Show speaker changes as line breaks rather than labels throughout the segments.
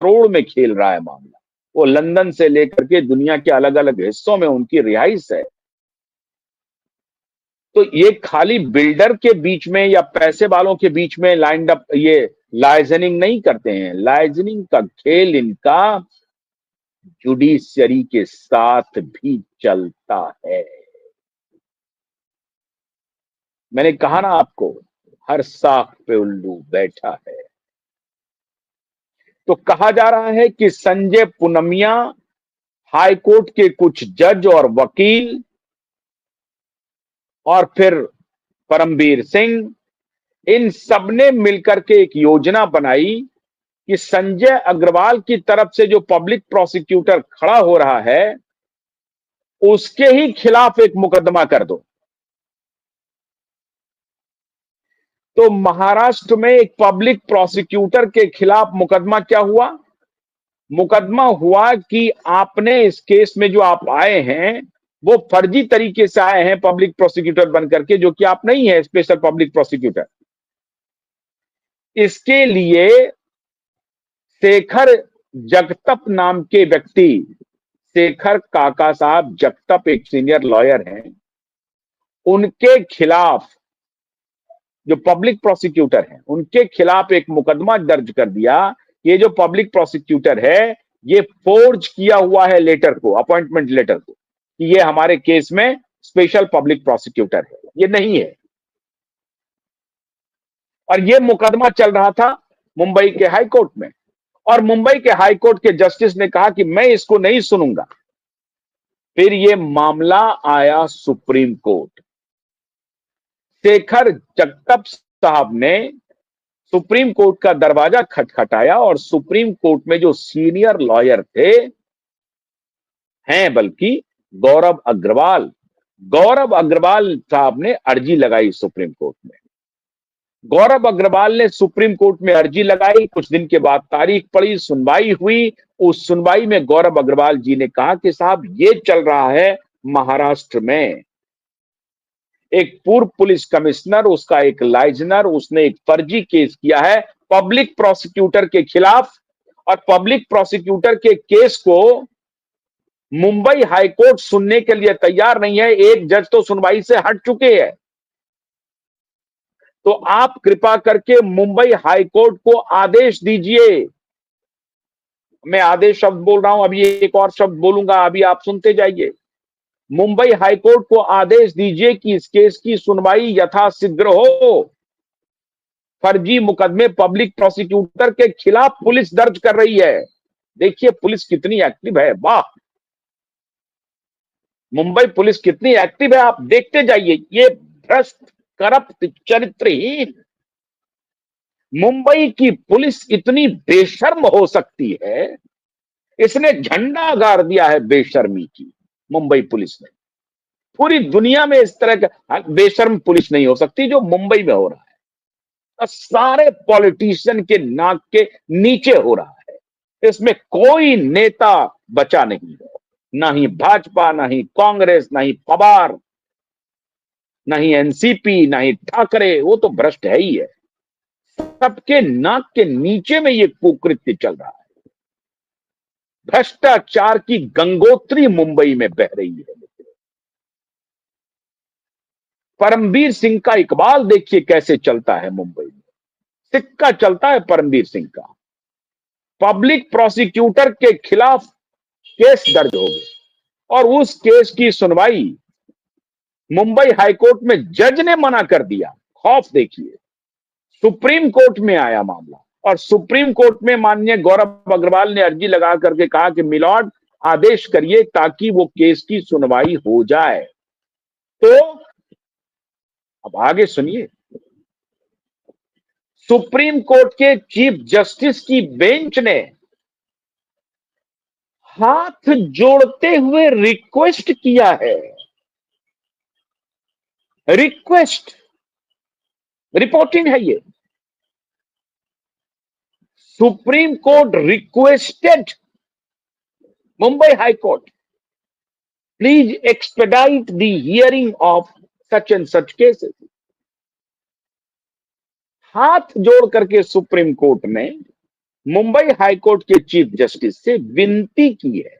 करोड़ में खेल रहा है मामला। वो लंदन से लेकर के दुनिया के अलग अलग हिस्सों में उनकी रिहाइश है। तो ये खाली बिल्डर के बीच में या पैसे वालों के बीच में लाइंड अप ये लाइजनिंग नहीं करते हैं। लाइजनिंग का खेल इनका जुडिशरी के साथ भी चलता है। मैंने कहा ना आपको, हर साख पे उल्लू बैठा है। तो कहा जा रहा है कि संजय पुनमिया, हाईकोर्ट के कुछ जज और वकील और फिर परमबीर सिंह, इन सबने मिलकर के एक योजना बनाई कि संजय अग्रवाल की तरफ से जो पब्लिक प्रोसिक्यूटर खड़ा हो रहा है उसके ही खिलाफ एक मुकदमा कर दो। तो महाराष्ट्र में एक पब्लिक प्रोसिक्यूटर के खिलाफ मुकदमा क्या हुआ? मुकदमा हुआ कि आपने इस केस में जो आप आए हैं वो फर्जी तरीके से आए हैं पब्लिक प्रोसिक्यूटर बनकर के, जो कि आप नहीं है स्पेशल पब्लिक प्रोसिक्यूटर। इसके लिए शेखर जगतप नाम के व्यक्ति, शेखर काका साहब जगतप एक सीनियर लॉयर हैं, उनके खिलाफ, जो पब्लिक प्रोसिक्यूटर हैं उनके खिलाफ एक मुकदमा दर्ज कर दिया। ये जो पब्लिक प्रोसिक्यूटर है ये फोर्ज किया हुआ है लेटर को, अपॉइंटमेंट लेटर को, कि ये हमारे केस में स्पेशल पब्लिक प्रोसिक्यूटर है, ये नहीं है। और ये मुकदमा चल रहा था मुंबई के हाई कोर्ट में, और मुंबई के हाई कोर्ट के जस्टिस ने कहा कि मैं इसको नहीं सुनूंगा। फिर ये मामला आया सुप्रीम कोर्ट। शेखर जगतप साहब ने सुप्रीम कोर्ट का दरवाजा खटखटाया और सुप्रीम कोर्ट में जो सीनियर लॉयर थे, हैं बल्कि गौरव अग्रवाल, गौरव अग्रवाल साहब ने अर्जी लगाई सुप्रीम कोर्ट में। गौरव अग्रवाल ने सुप्रीम कोर्ट में अर्जी लगाई, कुछ दिन के बाद तारीख पड़ी, सुनवाई हुई। उस सुनवाई में गौरव अग्रवाल जी ने कहा कि साहब ये चल रहा है महाराष्ट्र में, एक पूर्व पुलिस कमिश्नर, उसका एक लाइजनर, उसने एक फर्जी केस किया है पब्लिक प्रोसिक्यूटर के खिलाफ, और पब्लिक प्रोसिक्यूटर के केस को मुंबई हाईकोर्ट सुनने के लिए तैयार नहीं है। एक जज तो सुनवाई से हट चुके हैं। तो आप कृपा करके मुंबई हाईकोर्ट को आदेश दीजिए। मैं आदेश शब्द बोल रहा हूं, अभी एक और शब्द बोलूंगा, अभी आप सुनते जाइए। मुंबई हाईकोर्ट को आदेश दीजिए कि इस केस की सुनवाई यथाशीघ्र हो। फर्जी मुकदमे पब्लिक प्रोसिक्यूटर के खिलाफ पुलिस दर्ज कर रही है। देखिए पुलिस कितनी एक्टिव है, वाह, मुंबई पुलिस कितनी एक्टिव है, आप देखते जाइए। ये भ्रष्ट, करप्ट, चरित्रहीन मुंबई की पुलिस इतनी बेशर्म हो सकती है, इसने झंडा गाड़ दिया है बेशर्मी की। मुंबई पुलिस ने, पूरी दुनिया में इस तरह का बेशर्म पुलिस नहीं हो सकती जो मुंबई में हो रहा है। और सारे पॉलिटिशियन के नाक के नीचे हो रहा है, इसमें कोई नेता बचा नहीं है, ना ही भाजपा, ना ही कांग्रेस, ना ही पवार, ना ही एनसीपी, ना ही ठाकरे, वो तो भ्रष्ट है ही है। सबके नाक के नीचे में ये कुकृत्य चल रहा है। भ्रष्टाचार की गंगोत्री मुंबई में बह रही है। परमबीर सिंह का इकबाल देखिए कैसे चलता है मुंबई में, सिक्का चलता है परमबीर सिंह का। पब्लिक प्रोसिक्यूटर के खिलाफ केस दर्ज हो गया और उस केस की सुनवाई मुंबई हाईकोर्ट में जज ने मना कर दिया। खौफ देखिए, सुप्रीम कोर्ट में आया मामला और सुप्रीम कोर्ट में माननीय गौरव अग्रवाल ने अर्जी लगा करके कहा कि मिलॉर्ड आदेश करिए ताकि वो केस की सुनवाई हो जाए। तो अब आगे सुनिए, सुप्रीम कोर्ट के चीफ जस्टिस की बेंच ने हाथ जोड़ते हुए रिक्वेस्ट किया है, रिक्वेस्ट, रिपोर्टिंग है ये। Supreme court requested Mumbai high court, please expedite the hearing of such and such cases. हाथ जोड़ करके सुप्रीम कोर्ट ने मुंबई हाईकोर्ट के चीफ जस्टिस से विनती की है।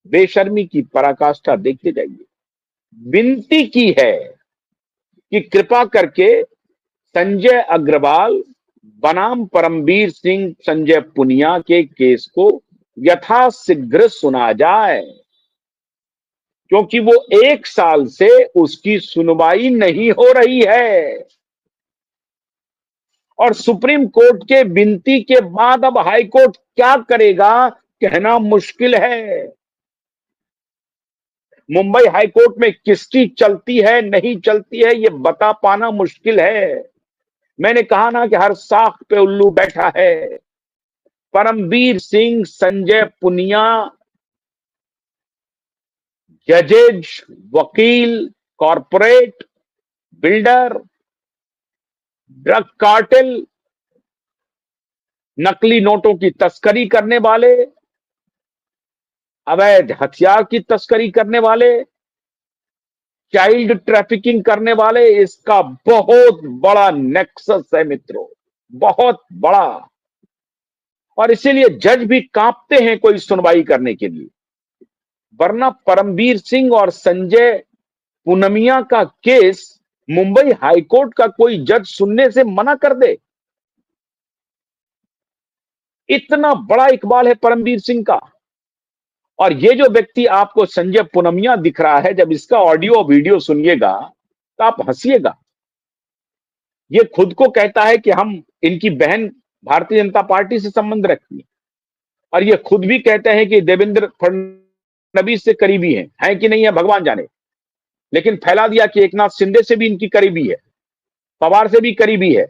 बेशर्मी की पराकाष्ठा देखते जाइए। विनती की है कि कृपा करके संजय अग्रवाल बनाम परमबीर सिंह संजय पुनिया के केस को यथाशीघ्र सुना जाए, क्योंकि वो 1 साल से उसकी सुनवाई नहीं हो रही है। और सुप्रीम कोर्ट के विनती के बाद अब हाई कोर्ट क्या करेगा, कहना मुश्किल है। मुंबई हाई कोर्ट में किसकी चलती है नहीं चलती है ये बता पाना मुश्किल है। मैंने कहा ना कि हर साख पे उल्लू बैठा है। परमबीर सिंह संजय पुनिया जजेज, वकील, कॉरपोरेट, बिल्डर, ड्रग कार्टेल, नकली नोटों की तस्करी करने वाले, अवैध हथियार की तस्करी करने वाले, चाइल्ड ट्रैफिकिंग करने वाले, इसका बहुत बड़ा नेक्सस है मित्रों, बहुत बड़ा। और इसीलिए जज भी कांपते हैं कोई सुनवाई करने के लिए, वरना परमबीर सिंह और संजय पूनमिया का केस मुंबई हाईकोर्ट का कोई जज सुनने से मना कर दे। इतना बड़ा इकबाल है परमबीर सिंह का। और ये जो व्यक्ति आपको संजय पूनमिया दिख रहा है, जब इसका ऑडियो वीडियो सुनिएगा तो आप हंसिएगा। ये खुद को कहता है कि हम इनकी बहन भारतीय जनता पार्टी से संबंध रखती है, और ये खुद भी कहते हैं कि देवेंद्र फडणवीस से करीबी है कि नहीं है भगवान जाने। लेकिन फैला दिया कि एकनाथ शिंदे से भी इनकी करीबी है, पवार से भी करीबी है।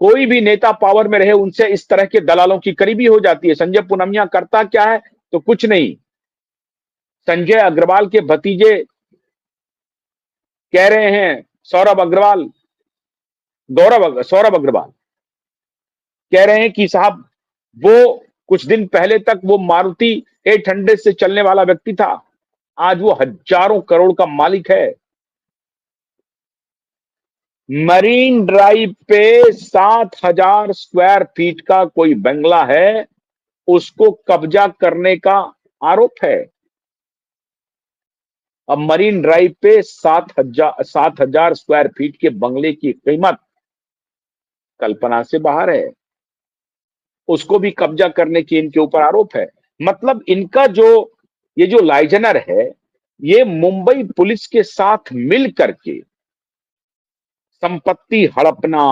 कोई भी नेता पावर में रहे उनसे इस तरह के दलालों की करीबी हो जाती है। संजय पूनमिया करता क्या है, तो कुछ नहीं। संजय अग्रवाल के भतीजे कह रहे हैं, सौरभ अग्रवाल कह रहे हैं कि साहब वो कुछ दिन पहले तक वो मारुति 800 से चलने वाला व्यक्ति था, आज वो हजारों करोड़ का मालिक है। मरीन ड्राइव पे 7,000 स्क्वायर फीट का कोई बंगला है, उसको कब्जा करने का आरोप है। अब मरीन ड्राइव पे 7,000 स्क्वायर फीट के बंगले की कीमत कल्पना से बाहर है, उसको भी कब्जा करने की इनके ऊपर आरोप है। मतलब इनका ये जो लाइजनर है, ये मुंबई पुलिस के साथ मिल करके संपत्ति हड़पना,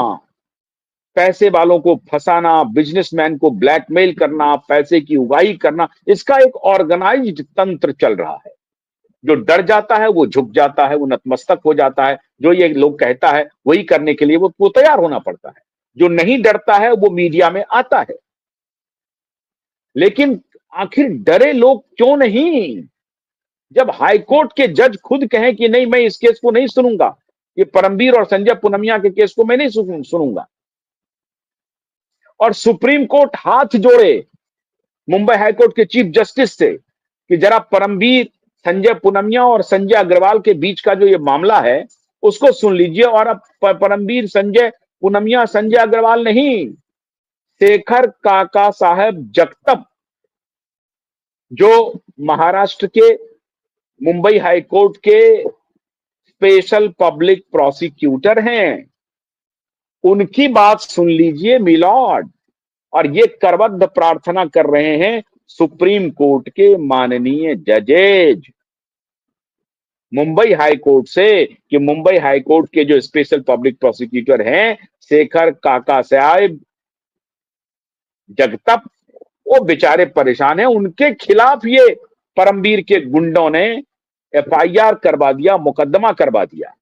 पैसे वालों को फंसाना, बिजनेसमैन को ब्लैकमेल करना, पैसे की उगाही करना, इसका एक ऑर्गेनाइज्ड तंत्र चल रहा है। जो डर जाता है वो झुक जाता है, वो नतमस्तक हो जाता है। जो ये लोग कहता है वही करने के लिए वो तैयार होना पड़ता है। जो नहीं डरता है वो मीडिया में आता है। लेकिन आखिर डरे लोग क्यों नहीं? जब हाईकोर्ट के जज खुद कहें कि नहीं, मैं इस केस को नहीं सुनूंगा, ये परमबीर और संजय पूनमिया के केस को मैं नहीं सुनूंगा, और सुप्रीम कोर्ट हाथ जोड़े मुंबई हाईकोर्ट के चीफ जस्टिस से कि जरा परमबीर, संजय पूनमिया और संजय अग्रवाल के बीच का जो ये मामला है उसको सुन लीजिए। और अब परमबीर, संजय पूनमिया, संजय अग्रवाल नहीं, शेखर काका साहब जगताप, जो महाराष्ट्र के मुंबई हाईकोर्ट के स्पेशल पब्लिक प्रोसिक्यूटर हैं, उनकी बात सुन लीजिए मिलॉर्ड। और ये करबद्ध प्रार्थना कर रहे हैं सुप्रीम कोर्ट के माननीय जजेज मुंबई हाई कोर्ट से, कि मुंबई हाई कोर्ट के जो स्पेशल पब्लिक प्रोसिक्यूटर हैं शेखर काका साहब जगताप, वो बेचारे परेशान हैं। उनके खिलाफ ये परमबीर के गुंडों ने FIR करवा दिया, मुकदमा करवा दिया।